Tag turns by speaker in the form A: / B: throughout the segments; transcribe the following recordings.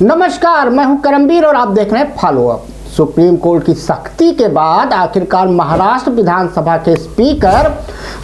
A: नमस्कार, मैं हूं करमवीर और आप देख रहे हैं फॉलो अप। सुप्रीम कोर्ट की सख्ती के बाद आखिरकार महाराष्ट्र विधानसभा के स्पीकर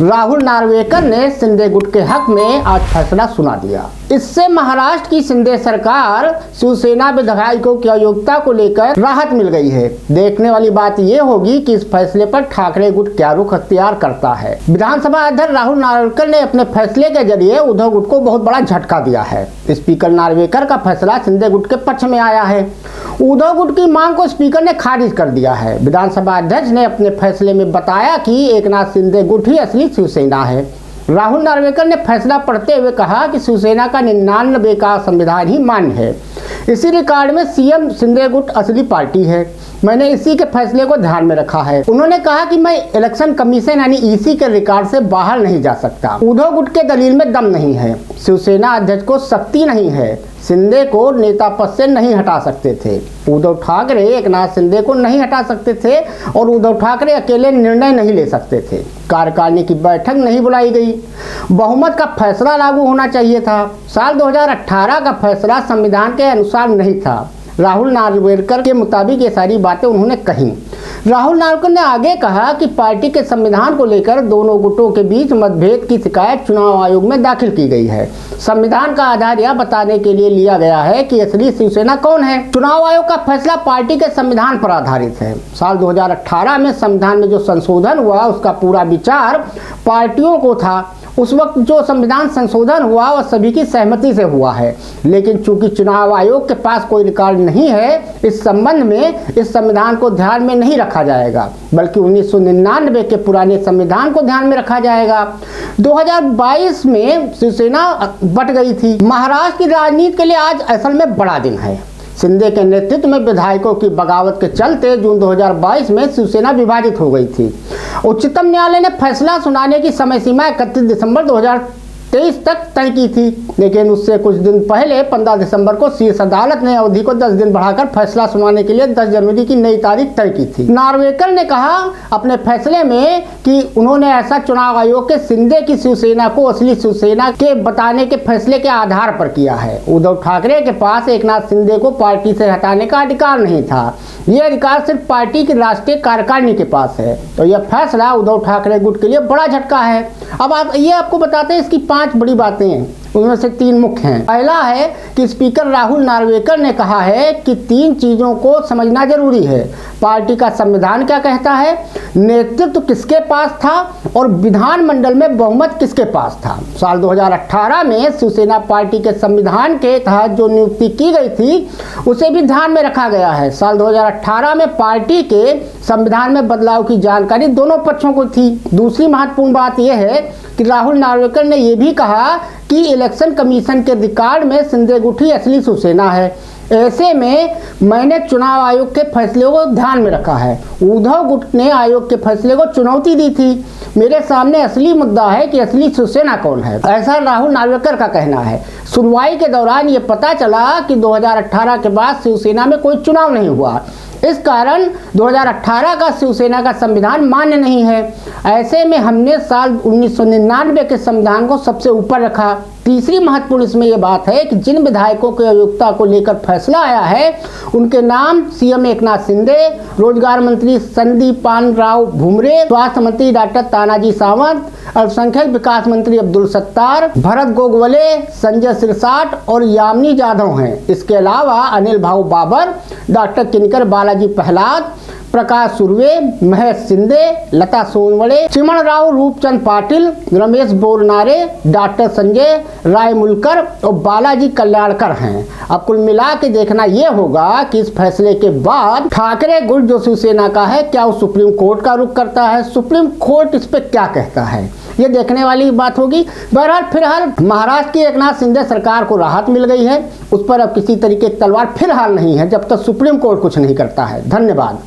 A: राहुल नार्वेकर ने शिंदे गुट के हक में आज फैसला सुना दिया। इससे महाराष्ट्र की शिंदे सरकार शिवसेना विधायकों की अयोग्यता को लेकर राहत मिल गई है। देखने वाली बात यह होगी कि इस फैसले पर ठाकरे गुट क्या रुख अख्तियार करता है। विधानसभा अध्यक्ष राहुल नार्वेकर ने अपने फैसले के जरिए उद्धव गुट को बहुत बड़ा झटका दिया है। स्पीकर नार्वेकर का फैसला शिंदे गुट के पक्ष में आया है। उद्धव गुट की मांग को स्पीकर ने खारिज कर दिया है। विधानसभा अध्यक्ष ने अपने फैसले में बताया कि एकनाथ शिंदे गुट ही असली शिवसेना है। राहुल नार्वेकर ने फैसला पढ़ते हुए कहा कि शिवसेना का 99 का संविधान ही मान्य है। इसी रिकॉर्ड में सीएम शिंदे गुट असली पार्टी है। मैंने इसी के फैसले को ध्यान में रखा है। उन्होंने कहा कि मैं इलेक्शन कमीशन यानी ईसी के रिकॉर्ड से बाहर नहीं जा सकता। उद्धव गुट के दलील में दम नहीं है। शिवसेना अध्यक्ष को शक्ति नहीं है। शिंदे को नेता पद से नहीं हटा सकते थे। उद्धव ठाकरे एकनाथ शिंदे को नहीं हटा सकते थे और उद्धव ठाकरे अकेले निर्णय नहीं ले सकते थे। कार्यकारिणी की बैठक नहीं बुलाई गई। बहुमत का फैसला लागू होना चाहिए था। साल 2018 का फैसला संविधान के अनुसार नहीं था। राहुल नार्वेकर के मुताबिक ये सारी बातें उन्होंने कही। राहुल नार्वेकर ने आगे कहा कि पार्टी के संविधान को लेकर दोनों गुटों के बीच मतभेद की शिकायत चुनाव आयोग में दाखिल की गई है। संविधान का आधार यह बताने के लिए लिया गया है कि असली शिवसेना कौन है। चुनाव आयोग का फैसला पार्टी के संविधान पर आधारित है। साल 2018 में संविधान में जो संशोधन हुआ उसका पूरा विचार पार्टियों को था। उस वक्त जो संविधान संशोधन हुआ वह सभी की सहमति से हुआ है, लेकिन चूंकि चुनाव आयोग के पास कोई रिकॉर्ड नहीं है, इस संबंध में इस संविधान को ध्यान में नहीं रखा जाएगा, बल्कि 1999 के पुराने संविधान को ध्यान में रखा जाएगा। 2022 में शिवसेना बट गई थी। महाराष्ट्र की राजनीति के लिए आज असल में बड़ा दिन है। शिंदे के नेतृत्व में विधायकों की बगावत के चलते जून 2022 में शिवसेना विभाजित हो गई थी। उच्चतम न्यायालय ने फैसला सुनाने की समय सीमा 31 दिसंबर 2023 तक तय की थी, लेकिन उससे कुछ दिन पहले 15 दिसंबर को शीर्ष अदालत ने अवधि को 10 दिन बढ़ाकर फैसला सुनाने के लिए 10 जनवरी की नई तारीख तय की थी। नार्वेकर ने कहा अपने फैसले में कि उन्होंने ऐसा चुनाव आयोग के शिंदे की शिवसेना को असली शिवसेना के बताने के फैसले के आधार पर किया है। उद्धव ठाकरे के पास एकनाथ शिंदे को पार्टी से हटाने का अधिकार नहीं था। यह अधिकार सिर्फ पार्टी की राष्ट्रीय कार्यकारिणी के पास है। तो यह फैसला उद्धव ठाकरे गुट के लिए बड़ा झटका है। अब ये आपको बताते हैं इसकी 5 बड़ी बातें हैं, उनमें से 3 मुख्य हैं। पहला है कि स्पीकर राहुल नार्वेकर ने कहा है कि 3 चीजों को समझना जरूरी है। पार्टी का संविधान क्या कहता है, नेतृत्व किसके पास था और विधानमंडल में बहुमत किसके पास था। साल 2018 में शिवसेना पार्टी के संविधान के तहत जो नियुक्ति की गई थी उसे भी ध्यान में रखा गया है। साल 2018 में पार्टी के संविधान में बदलाव की जानकारी दोनों पक्षों को थी। दूसरी महत्वपूर्ण बात यह है कि राहुल नार्वेकर ने यह भी कहा कि इलेक्शन कमीशन के रिकॉर्ड में शिंदे गुट ही असली शिवसेना है। ऐसे में मैंने चुनाव आयोग के फैसले को ध्यान में रखा है। उद्धव गुट ने आयोग के फैसले को चुनौती दी थी। मेरे सामने असली मुद्दा है कि असली शिवसेना कौन है, ऐसा राहुल नार्वेकर का कहना है। सुनवाई के दौरान ये पता चला कि 2018 के बाद शिवसेना में कोई चुनाव नहीं हुआ। इस कारण 2018 का शिवसेना का संविधान मान्य नहीं है। ऐसे में हमने साल 1999 के संविधान को सबसे ऊपर रखा। तीसरी महत्वपूर्ण इसमें यह बात है कि जिन विधायकों की अयोग्यता को लेकर फैसला आया है उनके नाम सीएम एकनाथ शिंदे, रोजगार मंत्री संदीपान राव भुमरे, स्वास्थ्य मंत्री डॉक्टर तानाजी सावंत, अल्पसंख्यक विकास मंत्री अब्दुल सत्तार, भरत गोगवले, संजय सिरसाट और यामिनी जाधव हैं। इसके अलावा अनिल भाऊ बाबर, डॉक्टर किनकर बालाजी प्रहलाद, प्रकाश सुर्वे, महेश शिंदे, लता सोनवड़े, चिमन राव रूपचंद पाटिल, रमेश बोरनारे, डॉक्टर संजय राय मुलकर और बालाजी कल्याणकर हैं। अब कुल मिला के देखना यह होगा कि इस फैसले के बाद ठाकरे गुट जो शिवसेना का है क्या वो सुप्रीम कोर्ट का रुख करता है, सुप्रीम कोर्ट इस पे क्या कहता है, ये देखने वाली बात होगी। बहरहाल फिलहाल महाराष्ट्र की एकनाथ शिंदे सरकार को राहत मिल गई है। उस पर अब किसी तरीके की तलवार फिलहाल नहीं है जब तक सुप्रीम कोर्ट कुछ नहीं करता है। धन्यवाद।